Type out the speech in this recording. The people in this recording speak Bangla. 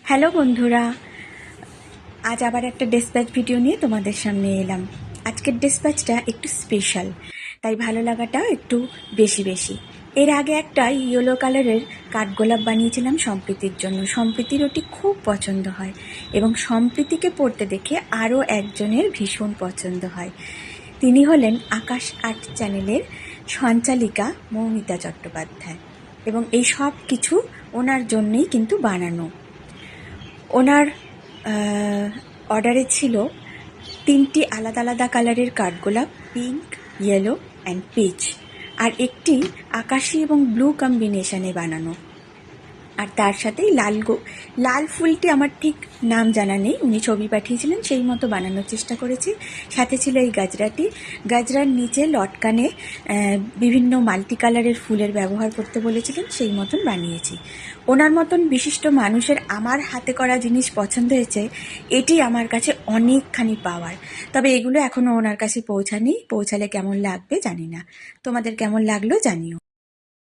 হ্যালো বন্ধুরা, আজ আবার একটা ডেসপ্যাচ ভিডিও নিয়ে তোমাদের সামনে এলাম। আজকের ডেসপ্যাচটা একটু স্পেশাল, তাই ভালো লাগাটাও একটু বেশি বেশি। এর আগে একটা ইয়েলো কালারের কাঠগোলাপ বানিয়েছিলাম সম্প্রীতির জন্য। সম্প্রীতির ওটি খুব পছন্দ হয় এবং সম্প্রীতিকে পড়তে দেখে আরও একজনের ভীষণ পছন্দ হয়। তিনি হলেন আকাশ আর্ট চ্যানেলের সঞ্চালিকা মৌমিতা চট্টোপাধ্যায়, এবং এই সব কিছু ওনার জন্যেই কিন্তু বানানো। ওনার অর্ডারে ছিল 3টি আলাদা আলাদা কালারের কাঠগোলাপ, পিঙ্ক, ইয়েলো অ্যান্ড পিচ, আর একটি আকাশি এবং ব্লু কম্বিনেশনে বানানো। আর তার সাথেই লাল ফুলটি আমার ঠিক নাম জানা নেই, উনি ছবি পাঠিয়েছিলেন, সেই মতো বানানোর চেষ্টা করেছি। সাথে ছিল এই গাজরাটি। গাজরার নিচে লটকানে বিভিন্ন মাল্টি কালারের ফুলের ব্যবহার করতে বলেছিলেন, সেই মতন বানিয়েছি। ওনার মতন বিশিষ্ট মানুষের আমার হাতে করা জিনিস পছন্দ হয়েছে, এটি আমার কাছে অনেকখানি পাওয়ার। তবে এগুলো এখনও ওনার কাছে পৌঁছালে কেমন লাগবে জানি না। তোমাদের কেমন লাগলো জানিও।